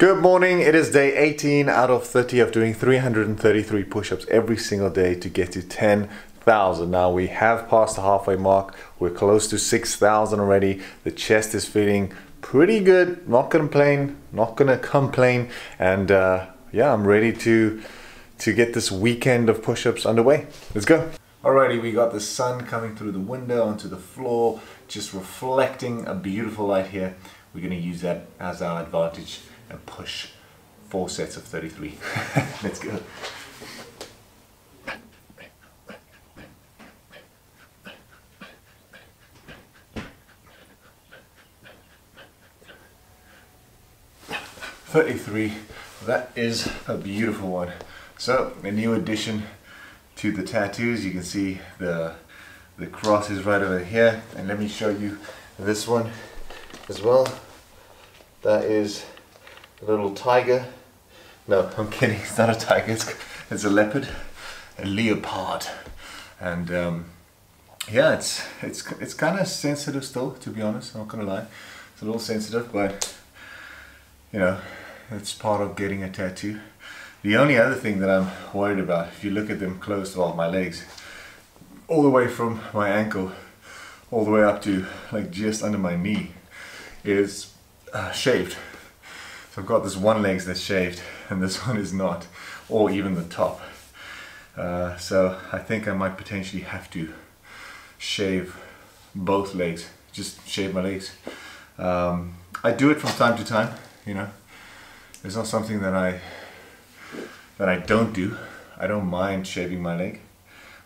Good morning, it is day 18 out of 30 of doing 333 push-ups every single day to get to 10,000. Now we have passed the halfway mark, we're close to 6,000 already, the chest is feeling pretty good, not gonna complain, and yeah, I'm ready to get this weekend of push-ups underway. Let's go. Alrighty, we got the sun coming through the window onto the floor, just reflecting a beautiful light here. We're gonna use that as our advantage and push 4 sets of 33. Let's go. $33, that is a beautiful one. So a new addition to the tattoos, you can see the cross is right over here, and let me show you this one as well. That is a little tiger. No, I'm kidding, it's not a tiger, it's a leopard, a leopard. And yeah, it's kind of sensitive still, to be honest, I'm not gonna lie. It's a little sensitive, but you know, it's part of getting a tattoo. The only other thing that I'm worried about, if you look at them close, well, my legs, all the way from my ankle, all the way up to like just under my knee, is shaved. So I've got this one leg that's shaved and this one is not, or even the top. So I think I might potentially have to shave both legs, just shave my legs. I do it from time to time, you know. It's not something that I don't do. I don't mind shaving my leg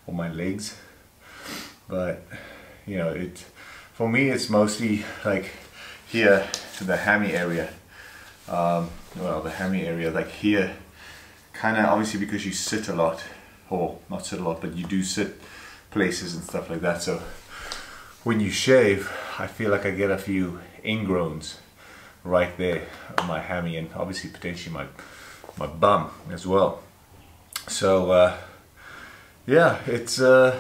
or my legs, but you know, for me it's mostly like here to the hammy area. Well, the hammy area, like here, kind of obviously because you sit a lot, or not sit a lot, but you do sit places and stuff like that. So when you shave, I feel like I get a few ingrowns right there on my hammy, and obviously potentially my bum as well. So yeah, it's you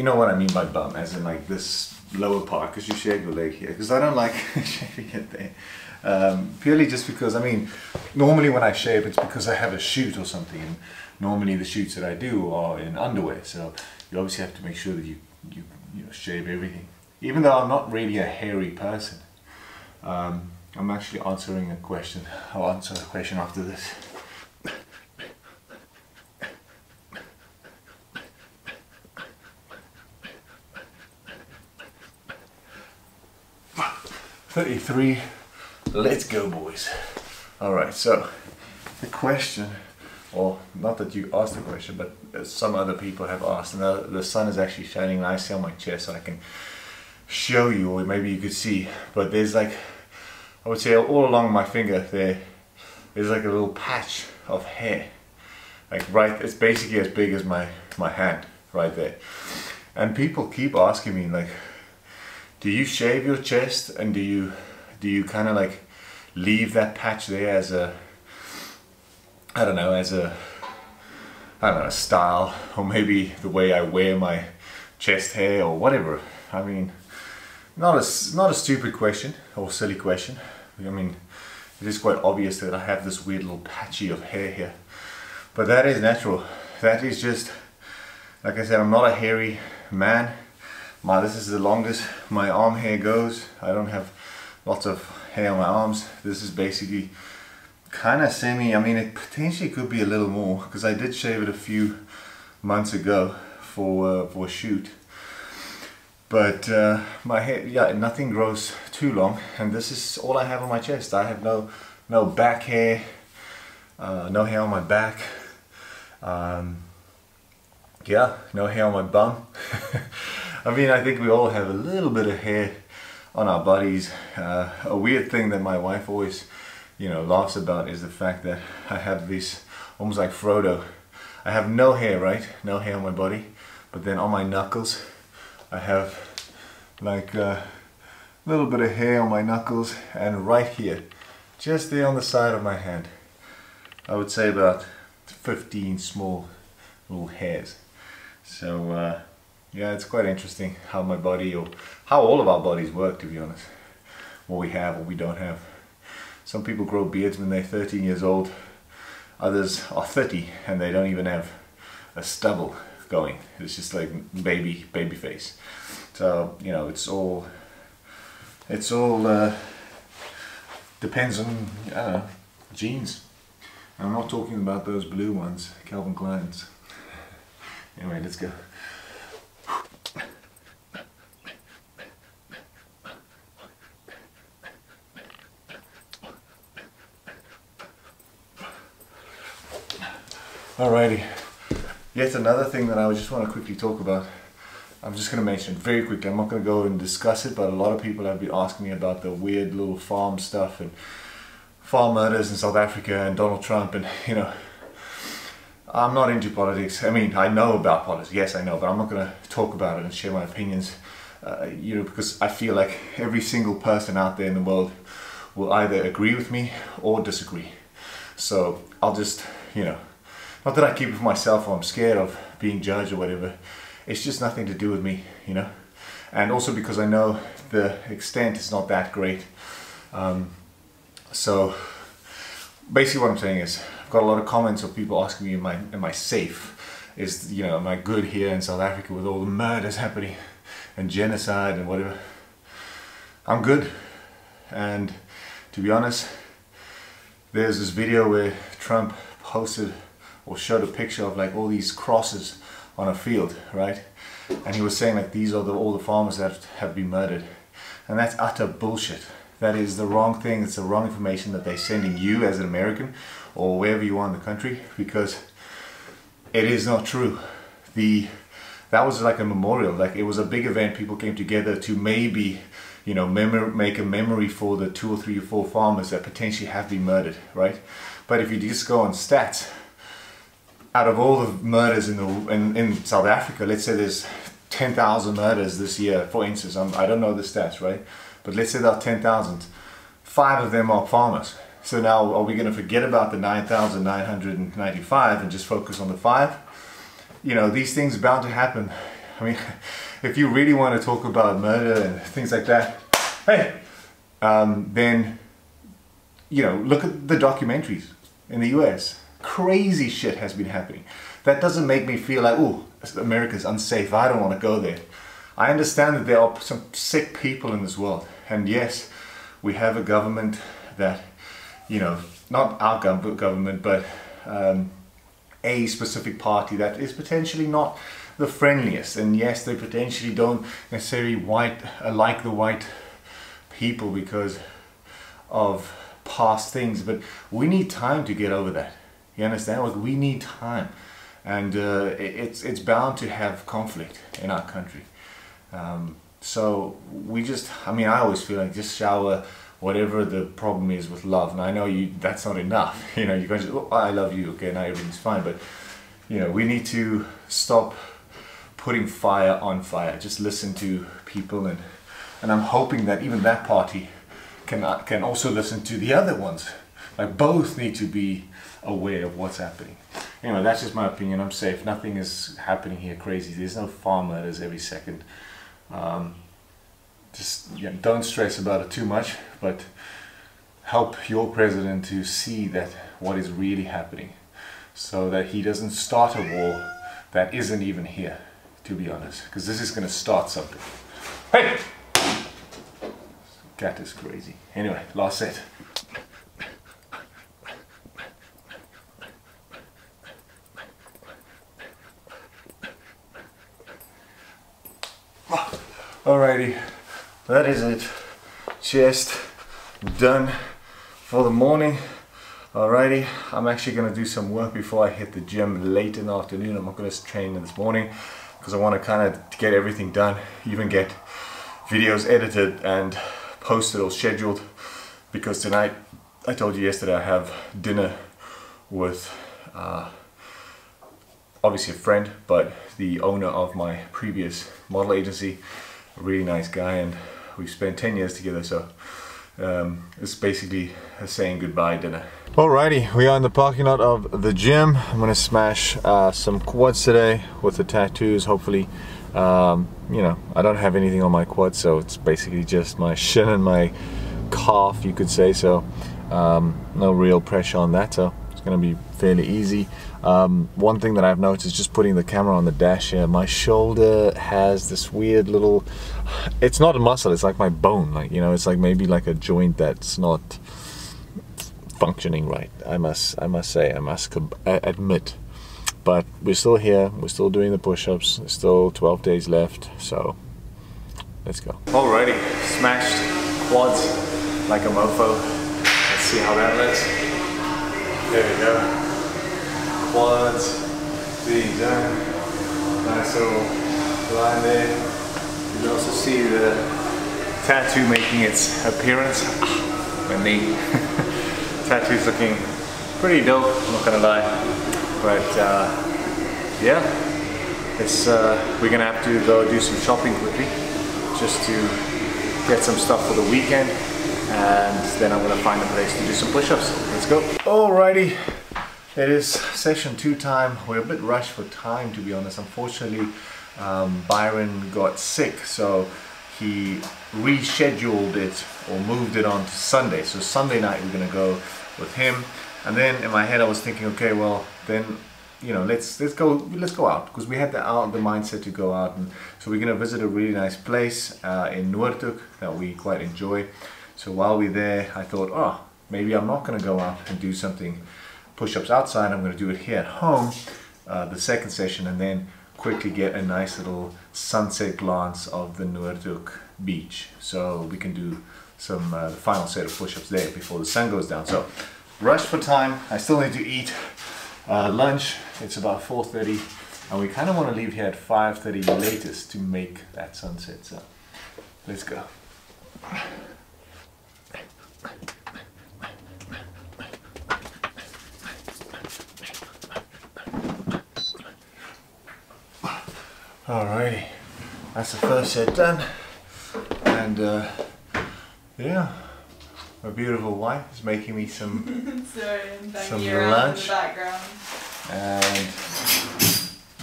know what I mean by bum, as in like this lower part, because you shave your leg here, because I don't like shaving it there. Purely just because, I mean, normally when I shave it's because I have a shoot or something, and normally the shoots that I do are in underwear, so you obviously have to make sure that you know, shave everything. Even though I'm not really a hairy person. I'm actually answering a question. I'll answer a question after this. $33. Let's go, boys. Alright, so the question, or not that you asked the question, but some other people have asked, and the sun is actually shining nicely on my chest, so I can show you, or maybe you could see, but there's like, I would say all along my finger there's like a little patch of hair, like right, it's basically as big as my hand right there. And people keep asking me, like, do you shave your chest, and do you kind of like leave that patch there as a, I don't know, a style, or maybe the way I wear my chest hair or whatever. I mean, not a stupid question or silly question. I mean, it is quite obvious that I have this weird little patchy of hair here, but that is natural. That is just, like I said, I'm not a hairy man. This is the longest my arm hair goes. I don't have lots of hair on my arms. This is basically kind of semi, I mean, it potentially could be a little more, because I did shave it a few months ago for a shoot. But my hair, yeah, nothing grows too long, and this is all I have on my chest. I have no back hair, no hair on my back. Yeah, no hair on my bum. I mean, I think we all have a little bit of hair on our bodies. A weird thing that my wife always, you know, laughs about is the fact that I have this, almost like Frodo. I have no hair, right? No hair on my body, but then on my knuckles, I have like a little bit of hair on my knuckles, and right here, just there on the side of my hand, I would say about 15 small little hairs. So yeah, it's quite interesting how my body, or how all of our bodies work, to be honest. What we have, what we don't have. Some people grow beards when they're 13 years old. Others are 30 and they don't even have a stubble going. It's just like baby face. So, you know, it's all depends on, I don't know, genes. I'm not talking about those blue ones, Calvin Klein's. Anyway, let's go. Alrighty, yet another thing that I just want to quickly talk about. I'm just going to mention it very quickly. I'm not going to go and discuss it, but a lot of people have been asking me about the weird little farm stuff and farm murders in South Africa and Donald Trump, and you know, I'm not into politics. I mean, I know about politics, yes I know, but I'm not going to talk about it and share my opinions, you know, because I feel like every single person out there in the world will either agree with me or disagree. So I'll just, you know, not that I keep it for myself or I'm scared of being judged or whatever. It's just nothing to do with me, you know. And also because I know the extent is not that great. So basically what I'm saying is, I've got a lot of comments of people asking me, am I safe? Is, you know, am I good here in South Africa with all the murders happening and genocide and whatever? I'm good. And to be honest, there's this video where Trump posted or showed a picture of like all these crosses on a field, right? And he was saying like these are all the farmers that have been murdered. And that's utter bullshit. That is the wrong thing. It's the wrong information that they're sending you as an American or wherever you are in the country, because it is not true. That was like a memorial, like it was a big event. People came together to maybe, you know, make a memory for the 2 or 3 or 4 farmers that potentially have been murdered, right? But if you just go on stats, out of all the murders in South Africa, let's say there's 10,000 murders this year, for instance. I don't know the stats, right? But let's say there are 10,000. 5 of them are farmers. So now, are we going to forget about the 9,995 and just focus on the 5? You know, these things are bound to happen. I mean, if you really want to talk about murder and things like that, hey, then, you know, look at the documentaries in the US. Crazy shit has been happening. That doesn't make me feel like, oh, America's unsafe, I don't want to go there. I understand that there are some sick people in this world, and yes, we have a government that, you know, not our government, but a specific party that is potentially not the friendliest, and yes, they potentially don't necessarily like the white people because of past things, but we need time to get over that. You understand? Like, we need time, and it's bound to have conflict in our country. So we just, I mean, I always feel like just shower whatever the problem is with love. And I know that's not enough. You know, you guys, oh, I love you, okay, now everything's fine. But you know, we need to stop putting fire on fire. Just listen to people, and I'm hoping that even that party can also listen to the other ones. Like, both need to be aware of what's happening. Anyway, that's just my opinion. I'm safe. Nothing is happening here crazy. There's no farm murders every second. Just, yeah, don't stress about it too much, but help your president to see that what is really happening, so that he doesn't start a war that isn't even here, to be honest, because this is going to start something. Hey! Cat is crazy. Anyway, last set. Alrighty, that is it. Just done for the morning. Alrighty, I'm actually going to do some work before I hit the gym late in the afternoon. I'm not going to train this morning because I want to kind of get everything done, even get videos edited and posted or scheduled, because tonight, I told you yesterday, I have dinner with obviously a friend, but the owner of my previous model agency. A really nice guy, and we've spent 10 years together, so it's basically a saying goodbye dinner. Alrighty, we are in the parking lot of the gym. I'm gonna smash some quads today with the tattoos, hopefully. You know, I don't have anything on my quad, so it's basically just my shin and my calf, you could say. So No real pressure on that, so it's going to be fairly easy. One thing that I've noticed just putting the camera on the dash here, my shoulder has this weird little, it's not a muscle, it's like my bone, like, you know, it's like maybe like a joint that's not functioning right. I must admit. But we're still here, we're still doing the push-ups, there's still 12 days left, so let's go. Alrighty, smashed quads like a mofo. Let's see how that looks. There we go. Quads being done. Nice little line there. You can also see the tattoo making its appearance. My knee. Tattoo's looking pretty dope, I'm not gonna lie. But yeah, it's we're gonna have to go do some shopping quickly, just to get some stuff for the weekend, and then I'm gonna find a place to do some push-ups. Let's go. Alrighty, it is session 2 time. We're a bit rushed for time, to be honest. Unfortunately, Byron got sick, so he rescheduled it or moved it on to Sunday. So Sunday night we're gonna go with him. And then in my head I was thinking, okay, well then, you know, let's go out, because we had the mindset to go out, and so we're gonna visit a really nice place in Noordhoek that we quite enjoy. So while we're there, I thought, oh, maybe I'm not gonna go out and do something push-ups outside. I'm gonna do it here at home, the second session, and then quickly get a nice little sunset glance of the Noordhoek beach. So we can do some the final set of push-ups there before the sun goes down. So rush for time. I still need to eat lunch. It's about 4:30, and we kind of want to leave here at 5:30 latest to make that sunset. So let's go. Alrighty, that's the first set done, and yeah. My beautiful wife is making me some lunch, and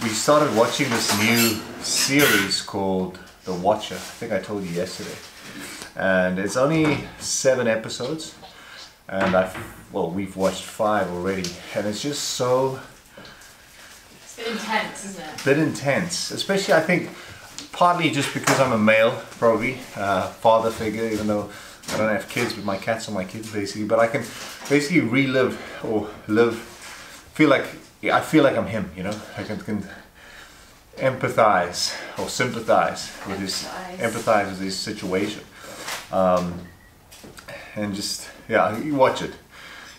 we started watching this new series called The Watcher. I think I told you yesterday, and it's only 7 episodes, and we've watched 5 already, and it's just so it's a bit intense, isn't it? A bit intense, especially I think partly just because I'm a male, probably father figure, even though I don't have kids, but my cats are my kids basically. But I can basically relive or live, I feel like I'm him, you know. I can empathize or sympathize with his situation, and just, yeah, you watch it.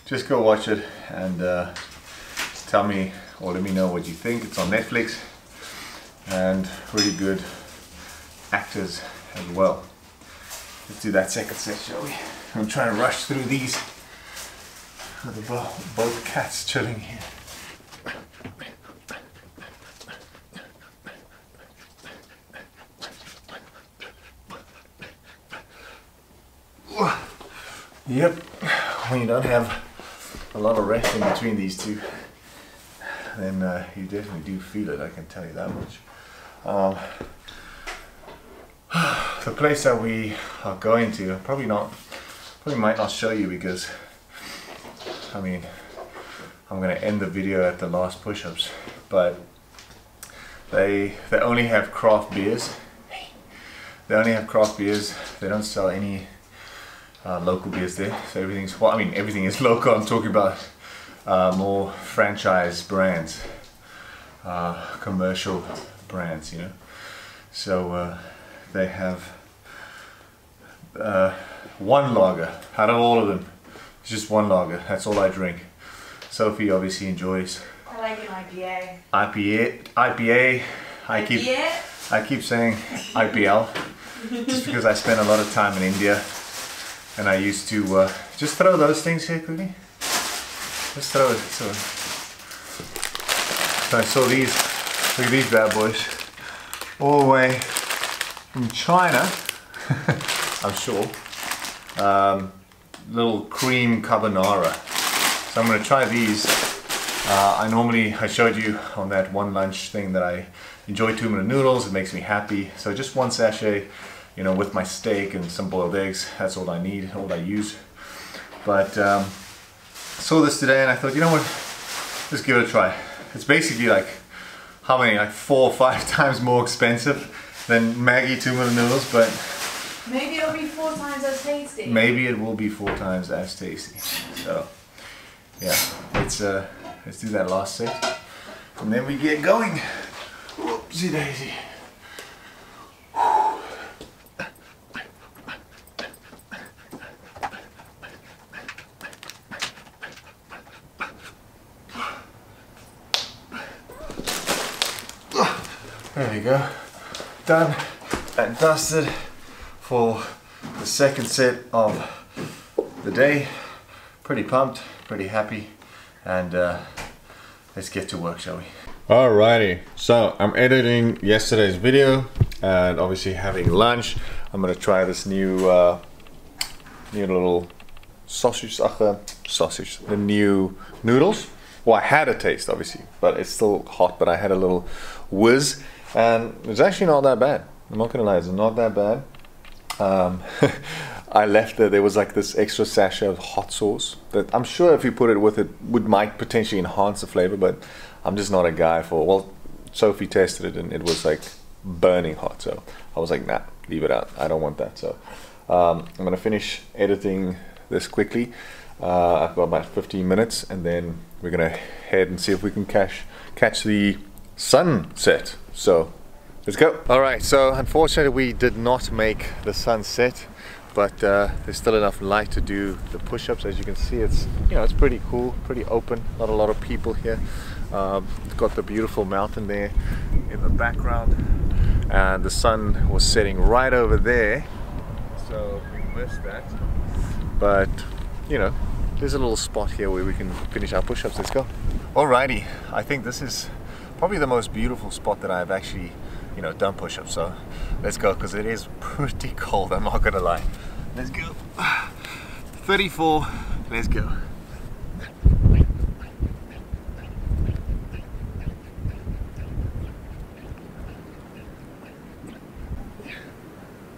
Just go watch it and tell me or let me know what you think. It's on Netflix, and really good actors as well. Let's do that second set, shall we? I'm trying to rush through these with both cats chilling here. Yep, when you don't have a lot of rest in between these two, then you definitely do feel it, I can tell you that much. The place that we are going to, probably might not show you, because I mean, I'm gonna end the video at the last push-ups, but they only have craft beers. They only have craft beers. They don't sell any local beers there. So everything's, well, I mean, everything is local. I'm talking about more franchise brands, commercial brands, you know. So they have one lager out of all of them. It's just one lager. That's all I drink. Sophie obviously enjoys. I like an IPA. IPA. I keep saying IPL, just because I spent a lot of time in India, and I used to just throw those things here quickly. Just throw it. So I saw these. Look at these bad boys, all the way from China. I'm sure. Little cream carbonara. So I'm going to try these. I showed you on that one lunch thing that I enjoy 2-minute noodles. It makes me happy. So just one sachet, you know, with my steak and some boiled eggs. That's all I need, all I use. But saw this today and I thought, you know what, let's give it a try. It's basically like, how many, like 4 or 5 times more expensive than Maggie 2-minute noodles, but maybe it'll be 4 times as tasty. maybe it will be 4 times as tasty. So yeah, let's do that last set and then we get going. Whoopsie daisy. There we go, done and dusted for the second set of the day. Pretty pumped, pretty happy, and let's get to work, shall we? Alrighty, so I'm editing yesterday's video and obviously having lunch. I'm gonna try this new little sausage, the new noodles. Well, I had a taste obviously, but it's still hot, but I had a little whiz. And it's actually not that bad. I'm not gonna lie, it's not that bad. I left there was like this extra sachet of hot sauce that I'm sure if you put it with it might potentially enhance the flavor, but I'm just not a guy for, well, Sophie tested it and it was like burning hot, so I was like, nah, leave it out, I don't want that. So I'm gonna finish editing this quickly. I've got about 15 minutes and then we're gonna head and see if we can catch the sunset. So let's go. All right, so unfortunately we did not make the sunset, but there's still enough light to do the push-ups. As you can see, it's, you know, it's pretty cool, pretty open, not a lot of people here. It's got the beautiful mountain there in the background and the sun was setting right over there, so we missed that, but you know, there's a little spot here where we can finish our push-ups. Let's go. Alrighty, I think this is probably the most beautiful spot that I've actually, you know, done push-ups. So let's go, because it is pretty cold, I'm not gonna lie. Let's go. 34, let's go.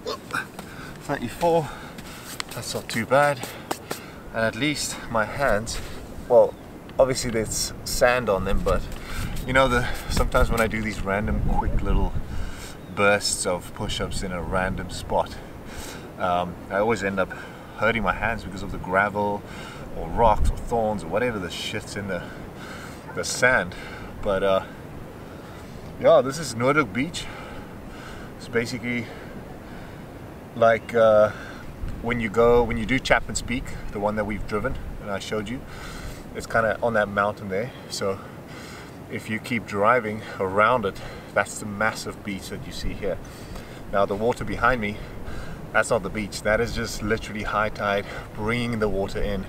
Whoop. 34, that's not too bad. And at least my hands, well, obviously there's sand on them, but you know, sometimes when I do these random quick little bursts of push-ups in a random spot, I always end up hurting my hands because of the gravel or rocks or thorns or whatever the shit's in the sand. But yeah, this is Noordhoek Beach. It's basically like when you do Chapman's Peak, the one that we've driven and I showed you, it's kind of on that mountain there. So if you keep driving around it, that's the massive beach that you see here. Now the water behind me, that's not the beach, that is just literally high tide bringing the water in,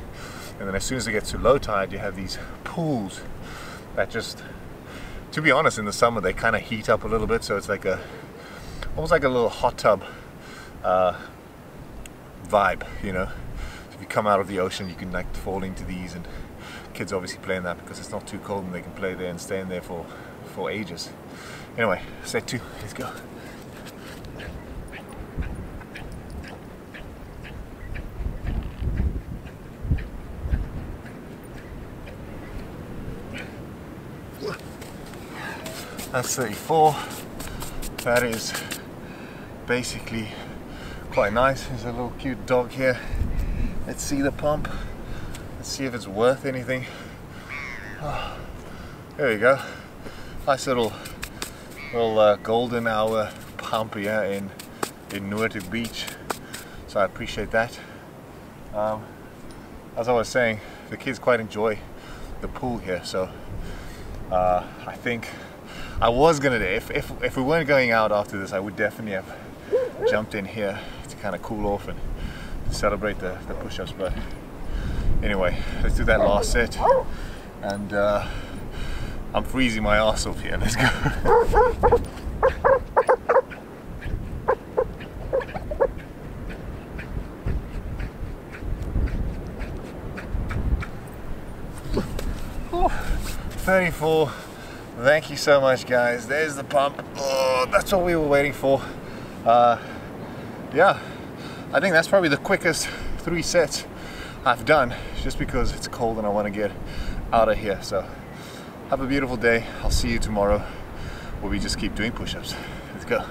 and then as soon as it gets to low tide you have these pools that just, to be honest, in the summer they kind of heat up a little bit, so it's like almost like a little hot tub vibe, you know. So if you come out of the ocean you can like fall into these, and kids obviously play in that because it's not too cold and they can play there and stay in there for ages. Anyway, set 2, let's go. That's 34. That is basically quite nice. There's a little cute dog here. Let's see the pump. Let's see if it's worth anything. Oh, there we go. Nice little golden hour pump here in Noordhoek Beach. So I appreciate that. As I was saying, the kids quite enjoy the pool here. So I think I was gonna do, if we weren't going out after this, I would definitely have jumped in here to kind of cool off and celebrate the push-ups. But anyway, let's do that last set, and I'm freezing my ass off here. Let's go. Whew. 34. Thank you so much, guys. There's the pump. Oh, that's what we were waiting for. Yeah, I think that's probably the quickest 3 sets I've done just because it's cold and I want to get out of here. So have a beautiful day. I'll see you tomorrow where we just keep doing push-ups. Let's go.